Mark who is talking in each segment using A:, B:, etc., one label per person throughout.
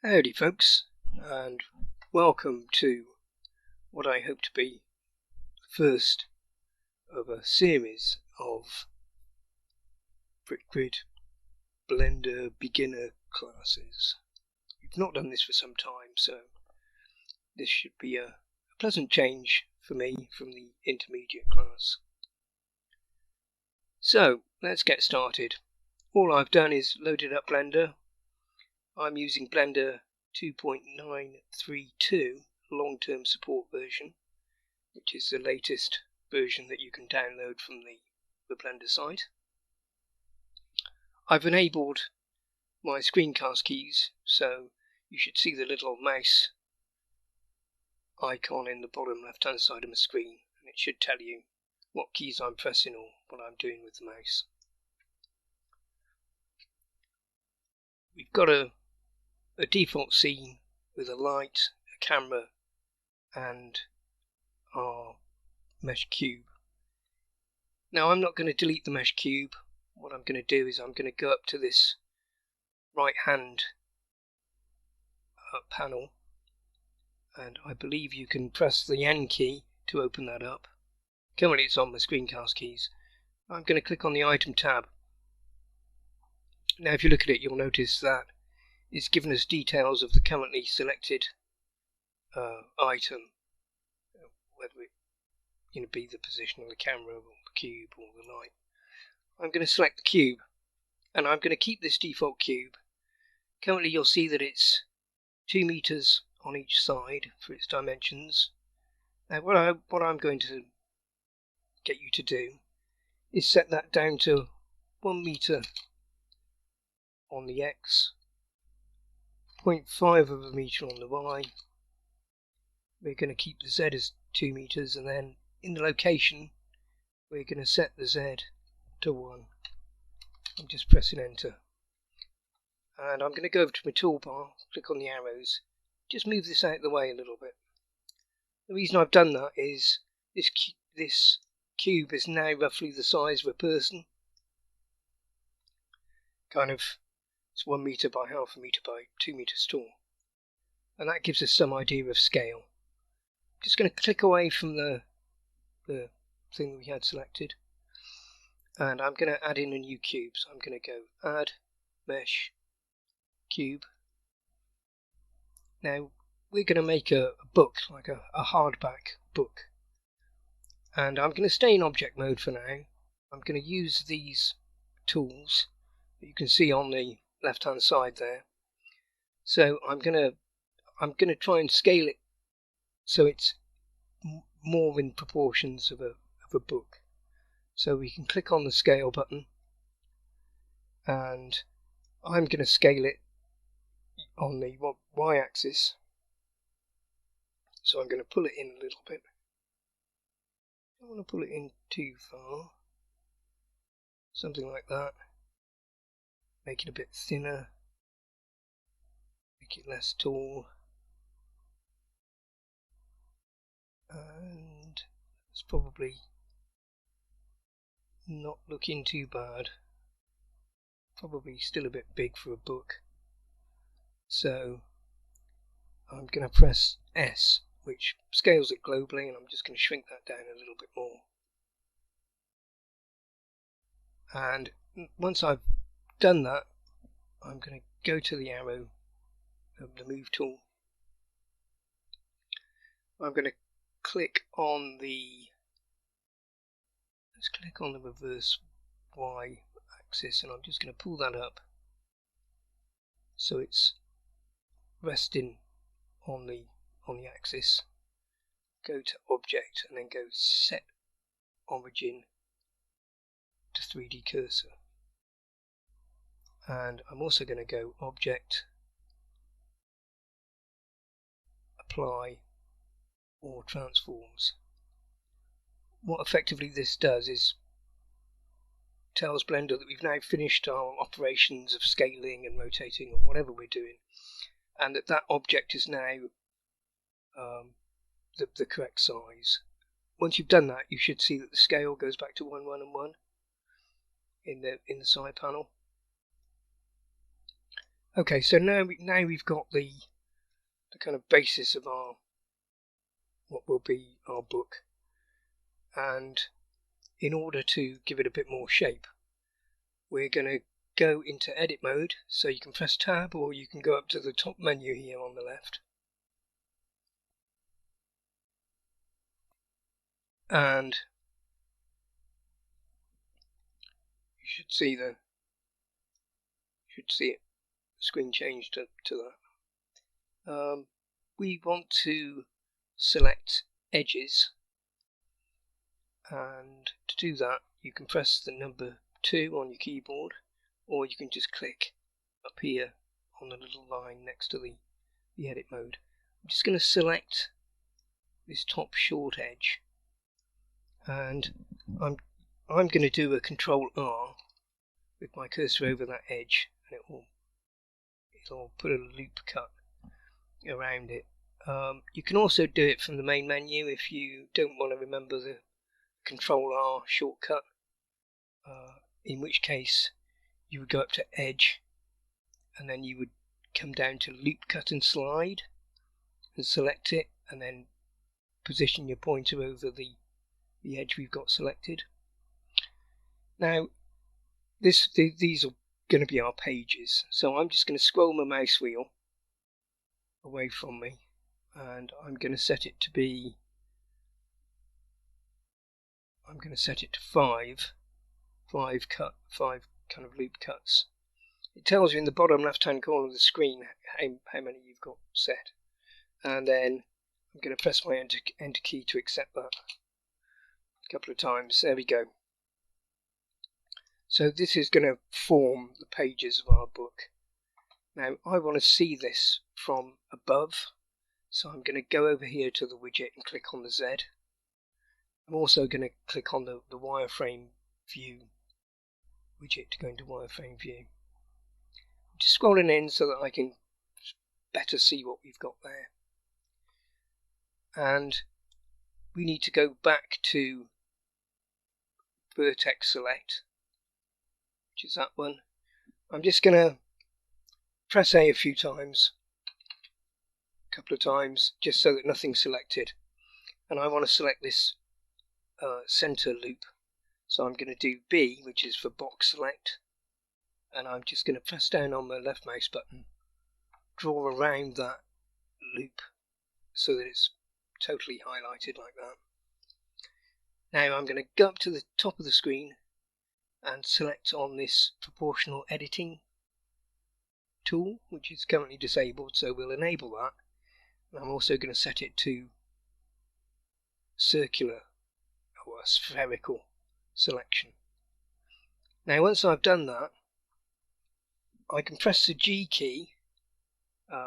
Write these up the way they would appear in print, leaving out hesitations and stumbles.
A: Howdy folks, and welcome to what I hope to be the first of a series of BrickGrid Blender beginner classes. We've not done this for some time, so this should be a pleasant change for me from the intermediate class. So let's get started. All I've done is loaded up Blender. I'm using Blender 2.932 long-term support version, which is the latest version that you can download from the Blender site. I've enabled my screencast keys, so you should see the little mouse icon in the bottom left-hand side of my screen, and it should tell you what keys I'm pressing or what I'm doing with the mouse. We've got a default scene with a light, a camera, and our mesh cube. Now I'm not going to delete the mesh cube. What I'm going to do is I'm going to go up to this right hand panel, and I believe you can press the N key to open that up. Currently it's on my screencast keys. I'm going to click on the item tab. Now if you look at it, you'll notice that it's given us details of the currently selected item, whether it be the position of the camera or the cube or the light. I'm going to select the cube, and I'm going to keep this default cube. Currently you'll see that it's 2 meters on each side for its dimensions. Now what I'm going to get you to do is set that down to 1 meter on the X, 0.5 of a meter on the Y. We're going to keep the Z as 2 meters, and then in the location we're going to set the Z to 1. I'm just pressing enter, and I'm going to go over to my toolbar, click on the arrows, just move this out of the way a little bit. The reason I've done that is this cube is now roughly the size of a person. It's 1 meter by half a meter by 2 meters tall, and that gives us some idea of scale. I'm just going to click away from the thing that we had selected, and I'm going to add in a new cube. So I'm going to go add mesh cube. Now we're going to make a book, like a hardback book, and I'm going to stay in object mode for now. I'm going to use these tools that you can see on the left hand side there. So I'm gonna try and scale it so it's more in proportions of a book. So we can click on the scale button, and I'm going to scale it on the y-axis. So I'm going to pull it in a little bit. I don't want to pull it in too far. Something like that. Make it a bit thinner, make it less tall, and it's probably not looking too bad. Probably still a bit big for a book, so I'm going to press S, which scales it globally, and I'm just going to shrink that down a little bit more. And once I've done that, I'm going to go to the arrow of the move tool. I'm going to click on let's click on the reverse Y axis, and I'm just going to pull that up so it's resting on the axis. Go to object and then go set origin to 3D cursor. And I'm also going to go object, apply, or transforms. What effectively this does is tells Blender that we've now finished our operations of scaling and rotating or whatever we're doing, and that object is now the correct size. Once you've done that, you should see that the scale goes back to 1, 1, and 1 in the side panel. Okay, so now we've got the kind of basis of what will be our book, and in order to give it a bit more shape, we're going to go into edit mode. So you can press tab, or you can go up to the top menu here on the left, and you should see the screen change to that. We want to select edges, and to do that you can press the number 2 on your keyboard, or you can just click up here on the little line next to the edit mode. I'm just going to select this top short edge, and I'm going to do a Control R with my cursor over that edge, and it'll put a loop cut around it. You can also do it from the main menu if you don't want to remember the Control R shortcut, in which case you would go up to edge, and then you would come down to loop cut and slide and select it, and then position your pointer over the edge we've got selected. Now these are going to be our pages, so I'm just going to scroll my mouse wheel away from me, and I'm going to set it to 5 kind of loop cuts. It tells you in the bottom left hand corner of the screen how many you've got set, and then I'm going to press my enter key to accept that a couple of times. There we go. So this is going to form the pages of our book. Now I want to see this from above, so I'm going to go over here to the widget and click on the Z. I'm also going to click on the wireframe view widget to go into wireframe view. I'm just scrolling in so that I can better see what we've got there. And we need to go back to vertex select, which is that one. I'm just going to press A a few times, a couple of times, just so that nothing's selected. And I want to select this center loop, so I'm going to do B, which is for box select, and I'm just going to press down on my left mouse button, draw around that loop so that it's totally highlighted like that. Now I'm going to go up to the top of the screen and select on this proportional editing tool, which is currently disabled, so we'll enable that. And I'm also going to set it to circular or spherical selection. Now once I've done that, I can press the G key,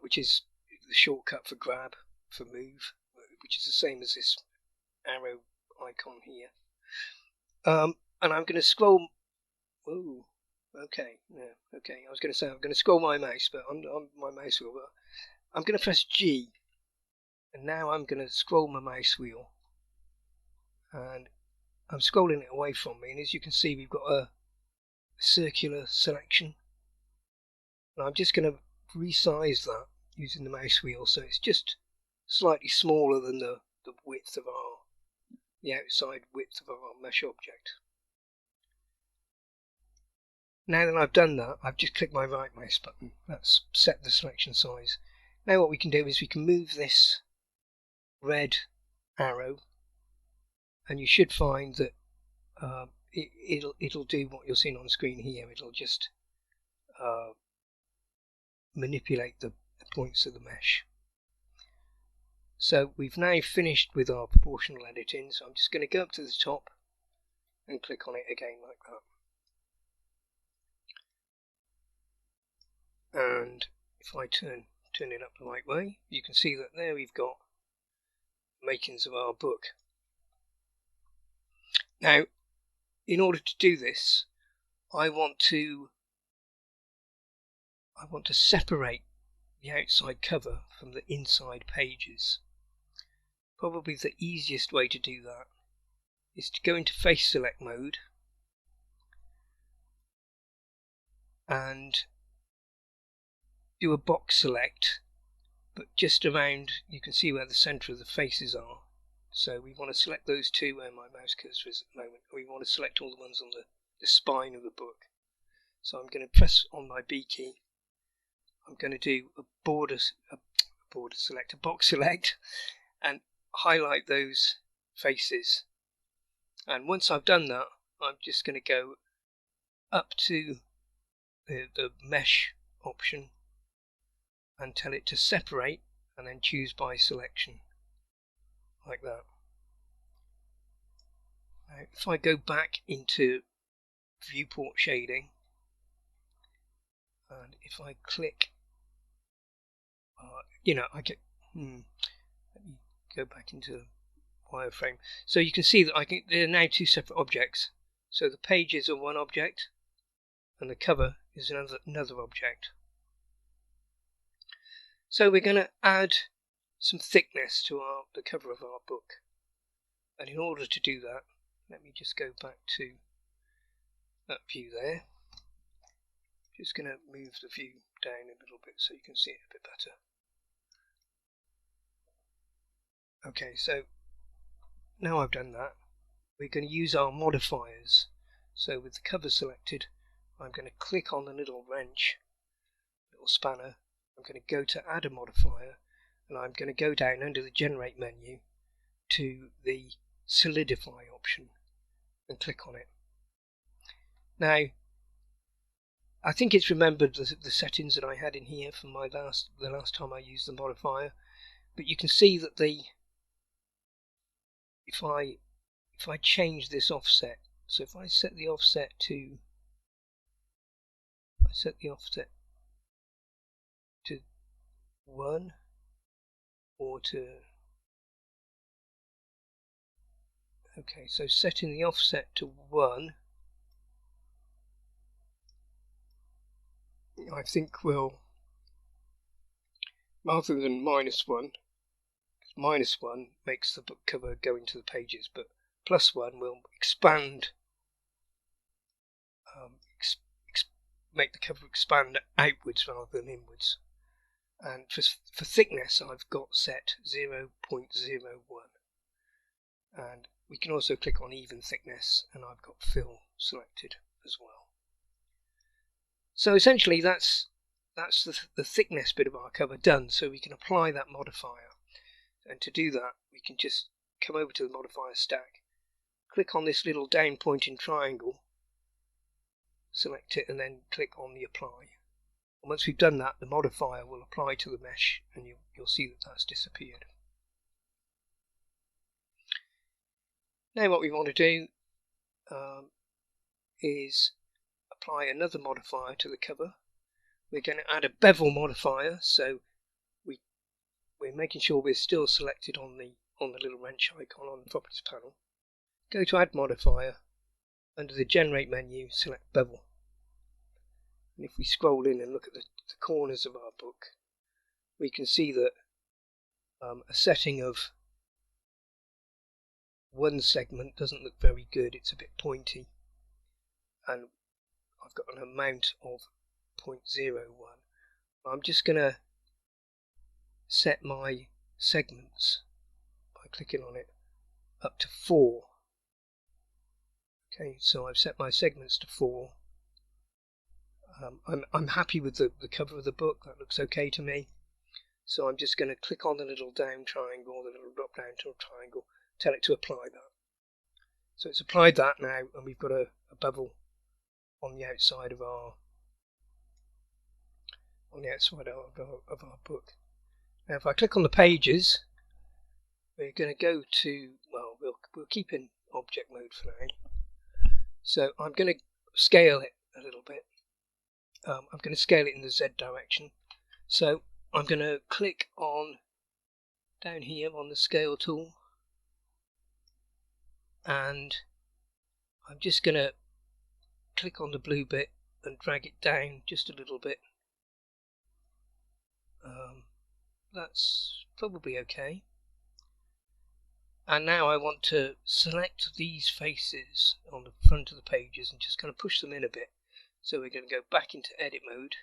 A: which is the shortcut for grab, for move, which is the same as this arrow icon here. And I'm going to scroll. Ooh, okay, yeah, okay. I was going to say I'm going to scroll my mouse, but on my mouse wheel. But I'm going to press G, and now I'm going to scroll my mouse wheel, and I'm scrolling it away from me. And as you can see, we've got a circular selection. And I'm just going to resize that using the mouse wheel, so it's just slightly smaller than the width of the outside width of our mesh object. Now that I've done that, I've just clicked my right mouse button. That's set the selection size. Now what we can do is we can move this red arrow, and you should find that it'll do what you're seeing on the screen here. It'll just manipulate the points of the mesh. So we've now finished with our proportional editing, so I'm just going to go up to the top and click on it again like that. And if I turn it up the right way, you can see that there we've got makings of our book. Now, in order to do this, I want to separate the outside cover from the inside pages. Probably the easiest way to do that is to go into face select mode and do a box select, but just around, you can see where the center of the faces are. So we want to select those two where my mouse cursor is at the moment. We want to select all the ones on the spine of the book. So I'm going to press on my B key. I'm going to do a box select, and highlight those faces. And once I've done that, I'm just going to go up to the mesh option and tell it to separate, and then choose by selection, like that. Now, if I go back into viewport shading, and if I click, I get, let me go back into wireframe. So you can see that they're now two separate objects. So the pages are one object, and the cover is another object. So we're going to add some thickness to the cover of our book. And in order to do that, let me just go back to that view there. Just going to move the view down a little bit so you can see it a bit better. Okay, so now I've done that, we're going to use our modifiers. So with the cover selected, I'm going to click on the little wrench, little spanner. I'm going to go to add a modifier, and I'm going to go down under the generate menu to the solidify option and click on it. Now, I think it's remembered the settings that I had in here from the last time I used the modifier, but you can see that if I change this offset, so if I set the offset to 1 or to, okay, so setting the offset to 1, I think will, rather than -1, -1 makes the book cover go into the pages, but +1 will expand, make the cover expand outwards rather than inwards. And for thickness, I've got set 0.01, and we can also click on even thickness, and I've got fill selected as well. So essentially that's the thickness bit of our cover done, so we can apply that modifier. And to do that, we can just come over to the modifier stack, click on this little down pointing triangle, select it, and then click on the apply. And once we've done that, the modifier will apply to the mesh, and you'll see that that's disappeared. Now what we want to do is apply another modifier to the cover. We're going to add a bevel modifier, so we're making sure we're still selected on the little wrench icon on the properties panel. Go to add modifier, under the generate menu, select bevel. And if we scroll in and look at the corners of our book, we can see that a setting of one segment doesn't look very good. It's a bit pointy, and I've got an amount of 0.01. I'm just going to set my segments by clicking on it up to 4. Okay, so I've set my segments to 4. I'm happy with the cover of the book. That looks okay to me. So I'm just going to click on the little down triangle, the little drop down triangle, tell it to apply that. So it's applied that now, and we've got a bevel on the outside of our book. Now if I click on the pages, we're going to go to, well, we'll keep in object mode for now. So I'm going to scale it a little bit. I'm going to scale it in the Z direction. So I'm going to click on down here on the scale tool, and I'm just going to click on the blue bit and drag it down just a little bit. That's probably okay. And now I want to select these faces on the front of the pages and just kind of push them in a bit. So we're going to go back into edit mode,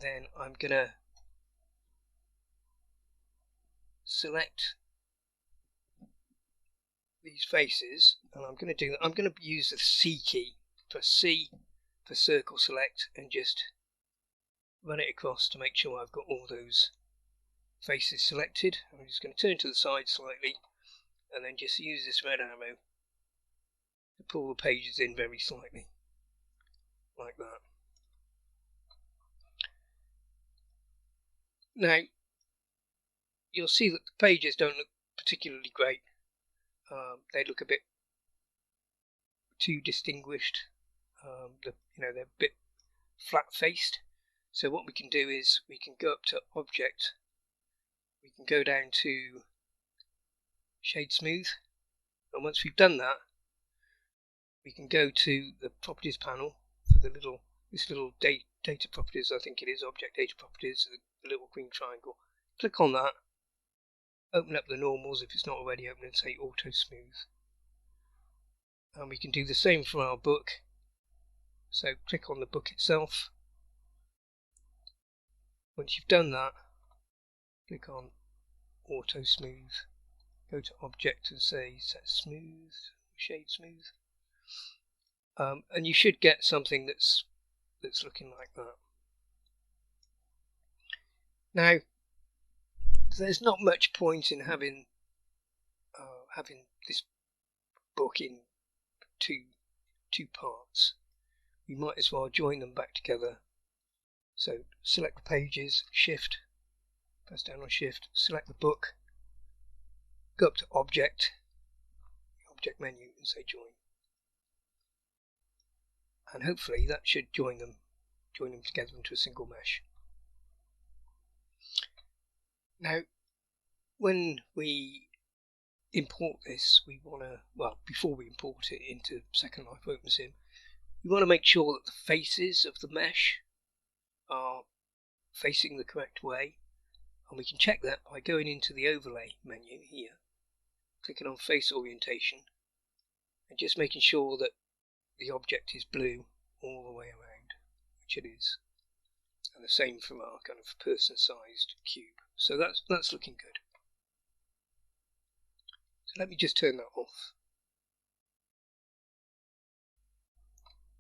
A: then I'm going to select these faces, and I'm going to use the C key. Press C for circle select and just run it across to make sure I've got all those faces selected. I'm just going to turn to the side slightly and then just use this red arrow to pull the pages in very slightly, like that. Now, you'll see that the pages don't look particularly great. They look a bit too distinguished. They're a bit flat-faced. So what we can do is we can go up to Object. We can go down to Shade Smooth, and once we've done that, we can go to the Properties panel for this little data properties. I think it is Object Data Properties. The little green triangle. Click on that. Open up the normals if it's not already open, and say Auto Smooth. And we can do the same for our book. So click on the book itself. Once you've done that, click on Auto Smooth. Go to Object and say Set Smooth, Shade Smooth. And you should get something that's looking like that. Now, there's not much point in having this book in two parts. We might as well join them back together. So select the pages, Shift, press down on Shift, select the book, go up to Object, Object menu, and say Join. And hopefully that should join them together into a single mesh. Now, when we import this, we want to, before we import it into Second Life OpenSim, we want to make sure that the faces of the mesh are facing the correct way, and we can check that by going into the Overlay menu here, clicking on Face Orientation, and just making sure that the object is blue all the way around, which it is. And the same from our kind of person-sized cube. So that's looking good. So let me just turn that off.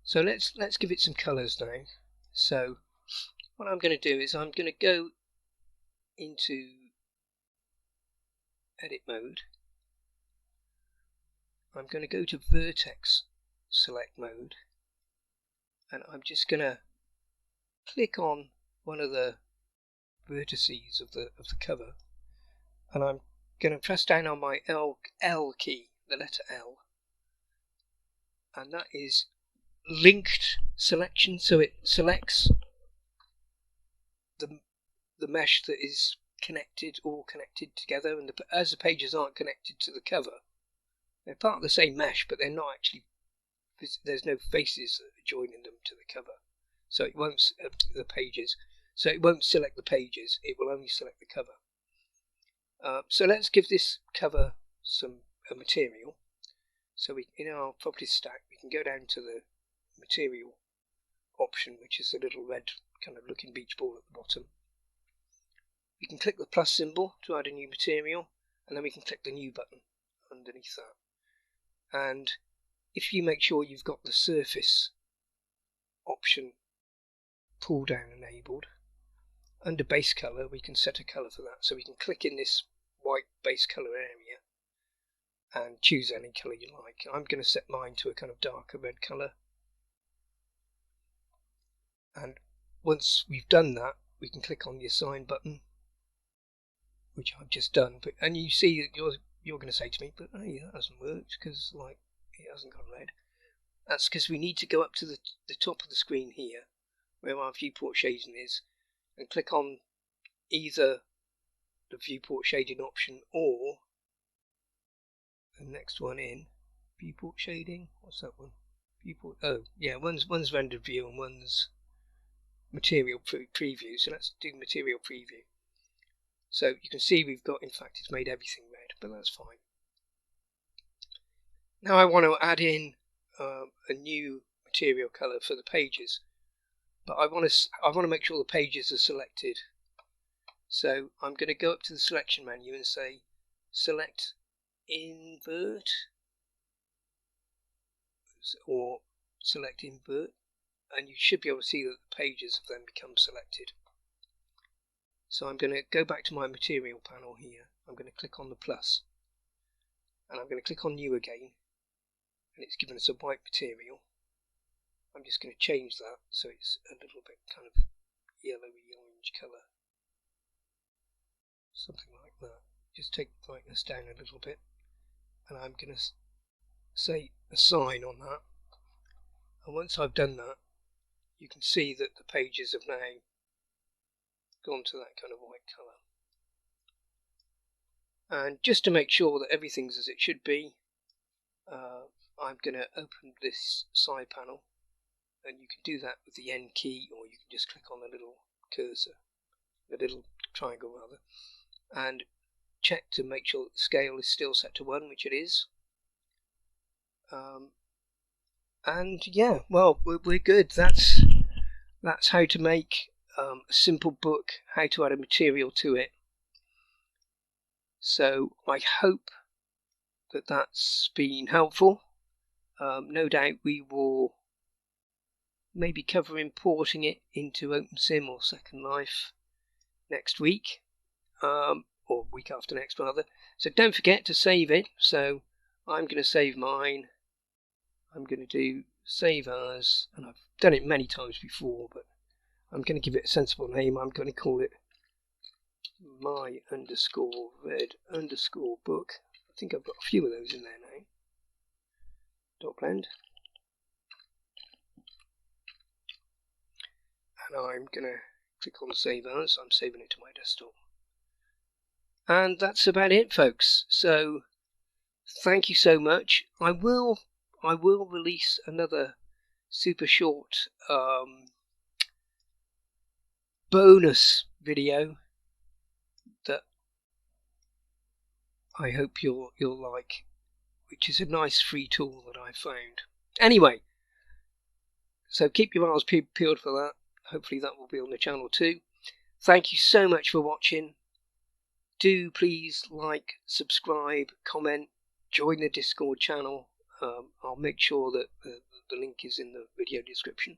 A: So let's give it some colours now. So what I'm going to do is I'm going to go into edit mode. I'm going to go to vertex select mode, and I'm just going to click on one of the vertices of the cover, and I'm going to press down on my L key, the letter L, and that is linked selection, so it selects the mesh that is all connected together, and as the pages aren't connected to the cover, they're part of the same mesh, but they're not actually, there's no faces that are joining them to the cover, so it won't the pages, so it won't select the pages, it will only select the cover. So let's give this cover a material. So in our properties stack, we can go down to the material option, which is the little red kind of looking beach ball at the bottom. We can click the plus symbol to add a new material, and then we can click the new button underneath that. And if you make sure you've got the surface option pull down enabled, under base color we can set a color for that. So we can click in this white base color area and choose any color you like. I'm going to set mine to a kind of darker red color. And once we've done that, we can click on the assign button, which I've just done. And you see that you're going to say to me, but hey, that hasn't worked because it hasn't gone red. That's because we need to go up to the top of the screen here, where our viewport shading is, and click on either the viewport shading option or the next one in viewport shading. What's that one? Viewport. Oh, yeah. One's rendered view and one's material preview. So let's do material preview. So you can see we've got, in fact, it's made everything red, but that's fine. Now I want to add in a new material color for the pages. but I want to make sure the pages are selected. So I'm going to go up to the selection menu and say select invert, or select invert, and you should be able to see that the pages have then become selected. So I'm going to go back to my material panel here. I'm going to click on the plus, and I'm going to click on new again, and it's given us a white material. I'm just going to change that so it's a little bit kind of yellowy orange colour, something like that. Just take the brightness down a little bit, and I'm going to say assign on that. And once I've done that, you can see that the pages have now gone to that kind of white colour. And just to make sure that everything's as it should be, I'm going to open this side panel, and you can do that with the N key, or you can just click on the little cursor, the little triangle rather, and check to make sure that the scale is still set to 1, which it is. And yeah, well, we're good. That's how to make a simple book, how to add a material to it. So I hope that that's been helpful. No doubt we will maybe cover importing it into OpenSim or Second Life next week, or week after next rather. So don't forget to save it. So I'm going to save mine. I'm going to do save as, and I've done it many times before, but I'm going to give it a sensible name. I'm going to call it my_red_book. I think I've got a few of those in there now. Dot blend. And I'm going to click on save as. I'm saving it to my desktop. And that's about it, folks. So thank you so much. I will release another super short bonus video that I hope you'll like, which is a nice free tool that I found. Anyway, so keep your eyes peeled for that. Hopefully that will be on the channel too. Thank you so much for watching. Do please like, subscribe, comment, join the Discord channel. I'll make sure that the link is in the video description.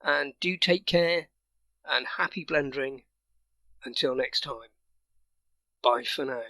A: And do take care, and happy blendering until next time. Bye for now.